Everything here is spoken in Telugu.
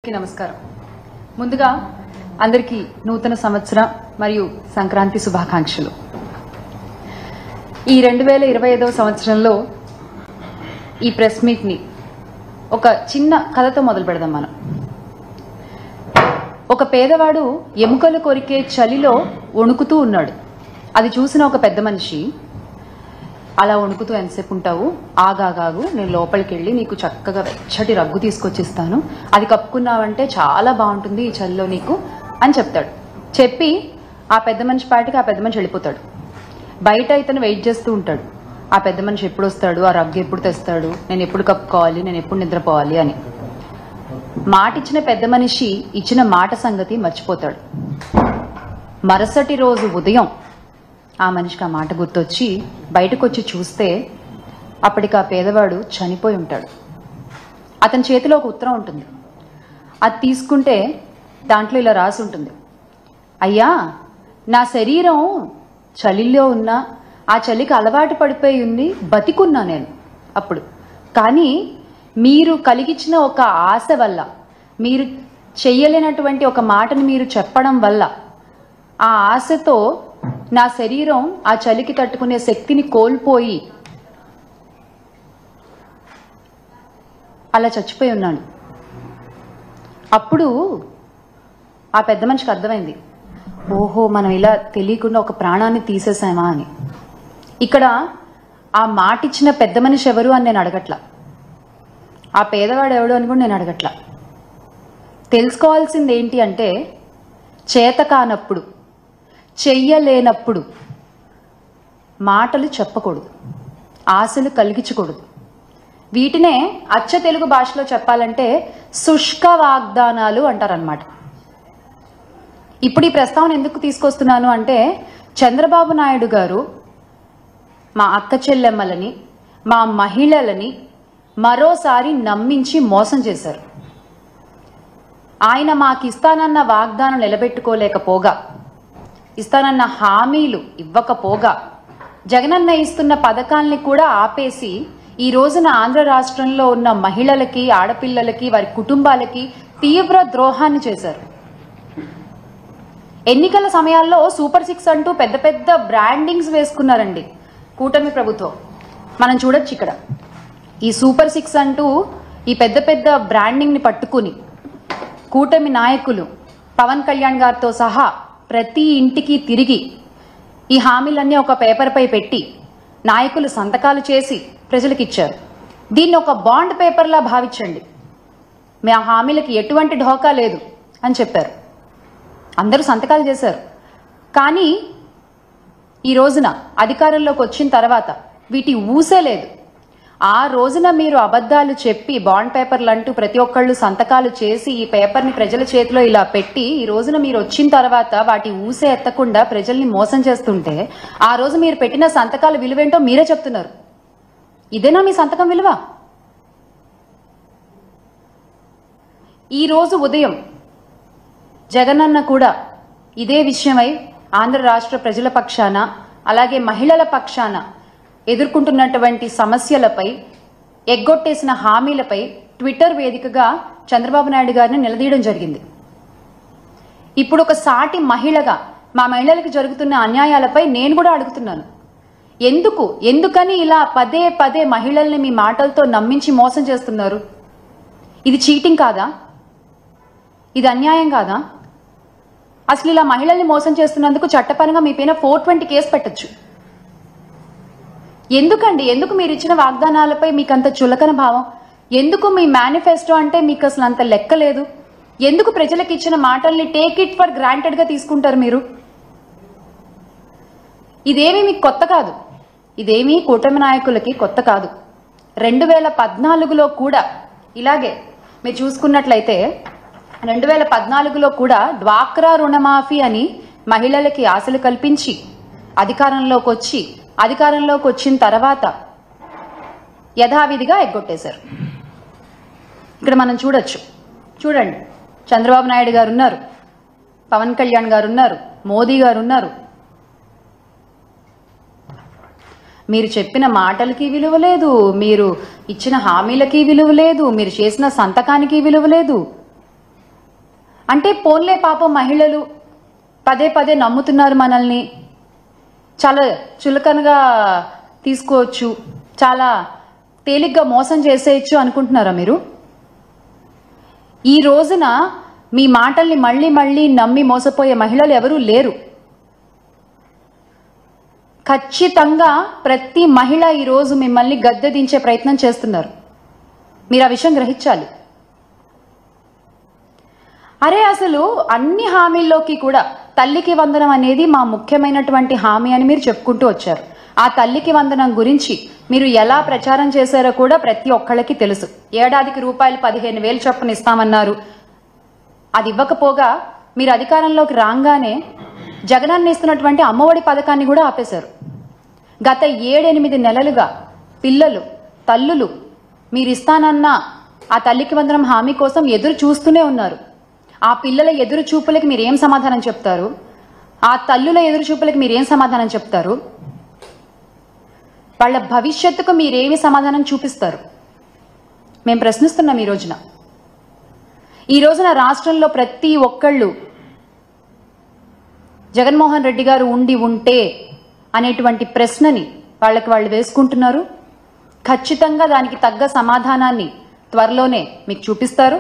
నమస్కారం. ముందుగా అందరికీ నూతన సంవత్సర మరియు సంక్రాంతి శుభాకాంక్షలు. ఈ 2025వ సంవత్సరంలో ఈ ప్రెస్ మీట్ ని ఒక చిన్న కథతో మొదలు పెడదాం. మనం ఒక పేదవాడు ఎముకలు కొరికే చలిలో వణుకుతూ ఉన్నాడు. అది చూసిన ఒక పెద్ద మనిషి, అలా వణుకుతూ ఎంతసేపు ఉంటావు, ఆగాగాగు, నేను లోపలికి వెళ్ళి నీకు చక్కగా వెచ్చటి రగ్గు తీసుకొచ్చిస్తాను, అది కప్పుకున్నావంటే చాలా బాగుంటుంది ఈ చలిలో నీకు అని చెప్తాడు. చెప్పి ఆ పెద్ద మనిషి పాటికి ఆ పెద్ద మనిషి వెళ్ళిపోతాడు. బయట ఇతను వెయిట్ చేస్తూ ఉంటాడు. ఆ పెద్ద మనిషి ఎప్పుడు వస్తాడు, ఆ రగ్గు ఎప్పుడు తెస్తాడు, నేను ఎప్పుడు కప్పుకోవాలి, నేను ఎప్పుడు నిద్రపోవాలి అని. మాట ఇచ్చిన పెద్ద మనిషి ఇచ్చిన మాట సంగతి మర్చిపోతాడు. మరుసటి రోజు ఉదయం ఆ మనిషికి ఆ మాట గుర్తొచ్చి బయటకు వచ్చి చూస్తే అప్పటికి ఆ పేదవాడు చనిపోయి ఉంటాడు. అతని చేతిలో ఒక ఉత్తరం ఉంటుంది. అది తీసుకుంటే దాంట్లో ఇలా రాసి ఉంటుంది: అయ్యా, నా శరీరం చలిలో ఉన్నా, ఆ చలికి అలవాటు పడిపోయి ఉంది, బతికున్నా నేను అప్పుడు. కానీ మీరు కలిగించిన ఒక ఆశ వల్ల, మీరు చెయ్యలేనటువంటి ఒక మాటను మీరు చెప్పడం వల్ల, ఆ ఆశతో నా శరీరం ఆ చలికి తట్టుకునే శక్తిని కోల్పోయి అలా చచ్చిపోయి ఉన్నాను. అప్పుడు ఆ పెద్ద మనిషికి అర్థమైంది, ఓహో, మనం ఇలా తెలియకుండా ఒక ప్రాణాన్ని తీసేసామా అని. ఇక్కడ ఆ మాట ఇచ్చిన పెద్ద మనిషి ఎవరు అని నేను అడగట్లా, ఆ పేదవాడు ఎవడు అని కూడా నేను అడగట్లా. తెలుసుకోవాల్సింది ఏంటి అంటే, చేత కానప్పుడు, చెయ్యలేనప్పుడు మాటలు చెప్పకూడదు, ఆశలు కలిగించకూడదు. వీటినే అచ్చ తెలుగు భాషలో చెప్పాలంటే శుష్క వాగ్దానాలు అంటారనమాట. ఇప్పుడు ఈ ప్రస్తావన ఎందుకు తీసుకొస్తున్నాను అంటే, చంద్రబాబు నాయుడు గారు మా అక్క చెల్లెమ్మలని, మా మహిళలని మరోసారి నమ్మించి మోసం చేశారు. ఆయన మాకు ఇస్తానన్న వాగ్దానం నిలబెట్టుకోలేకపోగా, ఇస్తానన్న హామీలు ఇవ్వకపోగా, జగనన్న ఇస్తున్న పథకాల్ని కూడా ఆపేసి ఈ రోజున ఆంధ్ర రాష్ట్రంలో ఉన్న మహిళలకి, ఆడపిల్లలకి, వారి కుటుంబాలకి తీవ్ర ద్రోహాన్ని చేశారు. ఎన్నికల సమయాల్లో సూపర్ 6 అంటూ పెద్ద పెద్ద బ్రాండింగ్స్ వేసుకున్నారండి కూటమి ప్రభుత్వం. మనం చూడొచ్చు ఇక్కడ ఈ సూపర్ 6 అంటూ ఈ పెద్ద పెద్ద బ్రాండింగ్ ని పట్టుకుని కూటమి నాయకులు పవన్ కళ్యాణ్ గారితో సహా ప్రతి ఇంటికి తిరిగి ఈ హామీలన్నీ ఒక పేపర్ పై పెట్టి నాయకులు సంతకాలు చేసి ప్రజలకు ఇచ్చారు. దీన్ని ఒక బాండ్ పేపర్లా భావించండి, మీ ఆ హామీలకి ఎటువంటి ఢోకా లేదు అని చెప్పారు. అందరూ సంతకాలు చేశారు. కానీ ఈ రోజున అధికారంలోకి వచ్చిన తర్వాత వీటి ఊసే లేదు. ఆ రోజున మీరు అబద్ధాలు చెప్పి బాండ్ పేపర్లు అంటూ ప్రతి ఒక్కళ్ళు సంతకాలు చేసి ఈ పేపర్ని ప్రజల చేతిలో ఇలా పెట్టి, ఈ రోజున మీరు వచ్చిన తర్వాత వాటి ఊసే ఎత్తకుండా ప్రజల్ని మోసం చేస్తుంటే, ఆ రోజు మీరు పెట్టిన సంతకాల విలువేంటో మీరే చెప్తున్నారు. ఇదేనా మీ సంతకం విలువ? ఈ రోజు ఉదయం జగనన్న కూడా ఇదే విషయమై ఆంధ్ర రాష్ట్ర ప్రజల పక్షాన, అలాగే మహిళల పక్షాన ఎదుర్కొంటున్నటువంటి సమస్యలపై, ఎగ్గొట్టేసిన హామీలపై ట్విట్టర్ వేదికగా చంద్రబాబు నాయుడు గారిని నిలదీయడం జరిగింది. ఇప్పుడు ఒక సాటి మహిళగా మా మహిళలకు జరుగుతున్న అన్యాయాలపై నేను కూడా అడుగుతున్నాను. ఎందుకని ఇలా పదే పదే మహిళల్ని మీ మాటలతో నమ్మించి మోసం చేస్తున్నారు? ఇది చీటింగ్ కాదా? ఇది అన్యాయం కాదా? అసలు ఇలా మహిళల్ని మోసం చేస్తున్నందుకు చట్టపరంగా మీ పైన 420 కేసు పెట్టచ్చు. ఎందుకండి? ఎందుకు మీరు ఇచ్చిన వాగ్దానాలపై మీకు అంత చులకన భావం? ఎందుకు మీ మేనిఫెస్టో అంటే మీకు అసలు అంత లెక్క లేదు? ఎందుకు ప్రజలకు ఇచ్చిన మాటల్ని టేక్ ఇట్ ఫర్ గ్రాంటెడ్ గా తీసుకుంటారు మీరు? ఇదేమీ మీకు కొత్త కాదు, ఇదేమీ కూటమి నాయకులకి కొత్త కాదు. 2014లో కూడా ఇలాగే మీరు చూసుకున్నట్లయితే 2014లో కూడా డ్వాక్రా రుణమాఫీ అని మహిళలకి ఆశలు కల్పించి అధికారంలోకి వచ్చిన తర్వాత యథావిధిగా ఎగ్గొట్టేశారు. ఇక్కడ మనం చూడండి, చంద్రబాబు నాయుడు గారు ఉన్నారు, పవన్ కళ్యాణ్ గారు ఉన్నారు, మోదీ గారు ఉన్నారు. మీరు చెప్పిన మాటలకి విలువ లేదు, మీరు ఇచ్చిన హామీలకి విలువ లేదు, మీరు చేసిన సంతకానికి విలువ లేదు. అంటే పోన్లే పాపం మహిళలు పదే పదే నమ్ముతున్నారు మనల్ని, చాలా చులకనగా తీసుకోవచ్చు, చాలా తేలిగ్గా మోసం చేసేయచ్చు అనుకుంటున్నారా మీరు? ఈ రోజున మీ మాటల్ని మళ్ళీ మళ్ళీ నమ్మి మోసపోయే మహిళలు ఎవరూ లేరు. ఖచ్చితంగా ప్రతి మహిళ ఈరోజు మిమ్మల్ని గద్దె దించే ప్రయత్నం చేస్తున్నారు. మీరు ఆ విషయం గ్రహించాలి. అరే అసలు అన్ని హామీల్లోకి కూడా తల్లికి వందనం అనేది మా ముఖ్యమైనటువంటి హామీ అని మీరు చెప్పుకుంటూ వచ్చారు. ఆ తల్లికి వందనం గురించి మీరు ఎలా ప్రచారం చేశారో కూడా ప్రతి ఒక్కళ్ళకి తెలుసు. ఏడాదికి రూపాయలు 15,000 చొప్పున ఇస్తామన్నారు. అది ఇవ్వకపోగా మీరు అధికారంలోకి రాగానే జగనన్న ఇస్తున్నటువంటి అమ్మఒడి పథకాన్ని కూడా ఆపేశారు. గత 7-8 నెలలుగా పిల్లలు, తల్లులు మీరు ఇస్తానన్న ఆ తల్లికి వందనం హామీ కోసం ఎదురు చూస్తూనే ఉన్నారు. ఆ పిల్లల ఎదురు చూపులకి మీరేం సమాధానం చెప్తారు? ఆ తల్లుల ఎదురు చూపులకి మీరేం సమాధానం చెప్తారు? వాళ్ళ భవిష్యత్తుకు మీరేమి సమాధానం చూపిస్తారు? మేము ప్రశ్నిస్తున్నాం. ఈ రోజున రాష్ట్రంలో ప్రతి ఒక్కళ్ళు జగన్మోహన్ రెడ్డి గారు ఉండి ఉంటే అనేటువంటి ప్రశ్నని వాళ్ళకి వాళ్ళు వేసుకుంటున్నారు. ఖచ్చితంగా దానికి తగ్గ సమాధానాన్ని త్వరలోనే మీకు చూపిస్తారు.